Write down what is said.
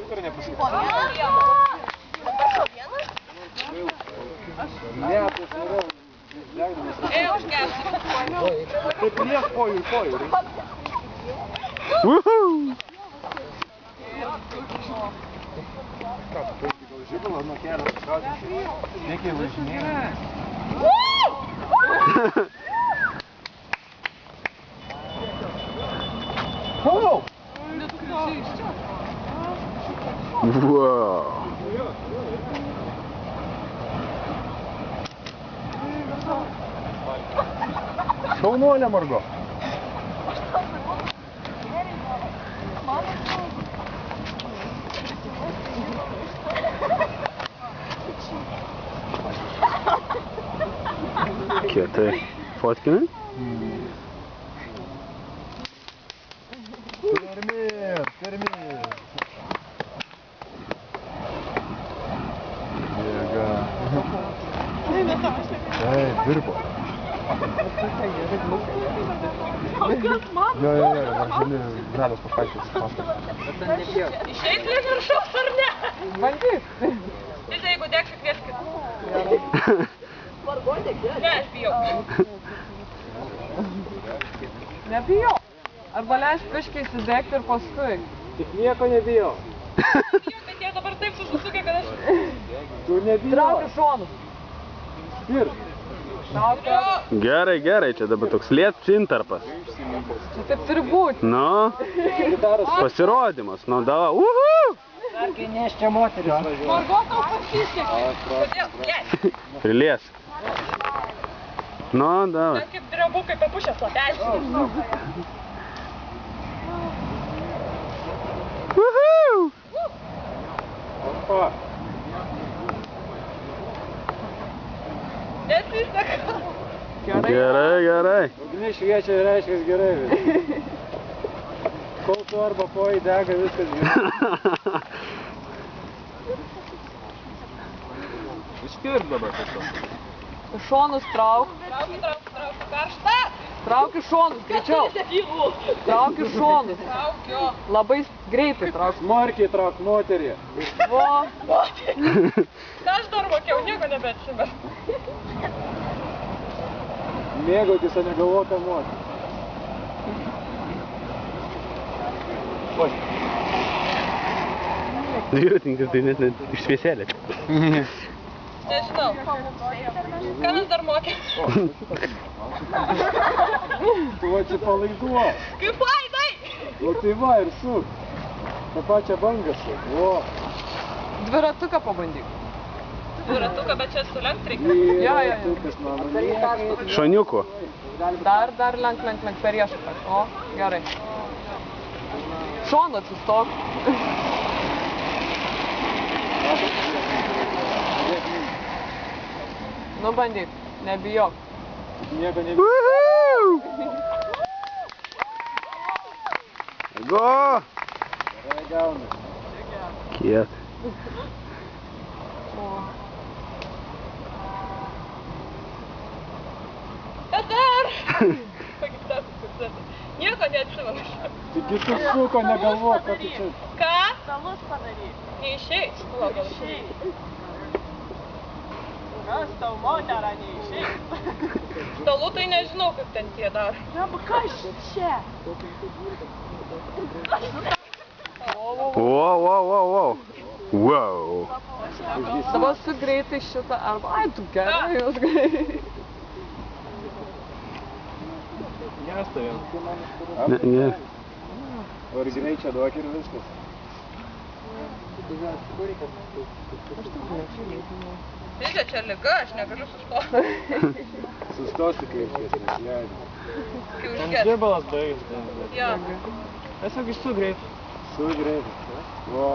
Kur nepasakyti? Po vieną? Dabar vieną? Ne, tai svarau. Ej, užgerti. Taip liek pojų. Woohoo! Ką, tu gal žibalo nuo kelio pašauti? Reikia važinėti. Wow! Wow! Šaunuolė, Margo. Kietai. Fotkinai? Pirmyn. Jėga. Taip, dirbo. Jo, varžinį medas pašaikęs. Išeit link viršaus ar ne? Bandyk. Tai jeigu degsi, kvieskit. Ne, aš bijau. Nebijau. Arba leisk biškai įsidegti ir paskui. Tik nieko nebijau. Bijau, bet jie dabar taip susisukė, kad aš... Tu nebijau. Traukiu šonus. Ir. Traukiu. Gerai, čia dabar toks lėtas intarpas. Čia taip turi būti. Nu, pasirodymas, nu dava, uhu! Dargi neščia moteris važiuoja. Margo tau pasisekė. Kodėl? Yes. Prilies. Nu, dava. Ten kaip drebukai papušęs lapelis. Uhu! Opa. Nesiseka. Gerai. Ugnis šviečia, reiškia gerai vis. Kol tu arba kojai dega, viskas gerai. Iškirp dabar tiesiog. Šonus trauk. Traukiu, karštą. Traukiu šonus, greičiau. Traukiu šonus. Traukiu. Labai greitai trauk. Smarkiai trauk moterį. Vo. Ką aš dar mokiau, nieko nebeatsimenu. Mėgautis, o negalvok ką moterį. Oi. Dviratininkas tai net iš švieselės. Nežinau. Ką mes dar mokėm? Tu atsipalaiduok. Kaip fainai! O tai va ir suk. Ta pačią bangą suk. O. Dviratuką pabandyk. Dviratuką, bet čia sulenkt reikia. Jo. Tukas mano. Šoniuku. Dar lenk per riešutą. O, gerai. Šonu atsistok. Nu bandyk, nebijok. Nieko nebijok. Woohoo! Go! Gerai gauna. Kiet. Dar! Nieko neatsimenu. Taigi tu suko, negalvok, ką tu čia. Ką? Stalus padaryt. Neišeit. Neišeit. Kas tau moterą neišeit? Stalų tai nežinau, kaip ten tie daro. Na, kas čia? Wow. Dabar su greitai šitą arba... Ai, tu gerai, jūs greitai. Nestovėm. Ne. O ir greičia duok ir viskas. Žiūrė, čia liga, aš negaliu sustoti. Sustosi kaip jas nesileidai. Kai užgės. Žibalas baigs. Jo. Tiesiog iš su greit. Su greit. O.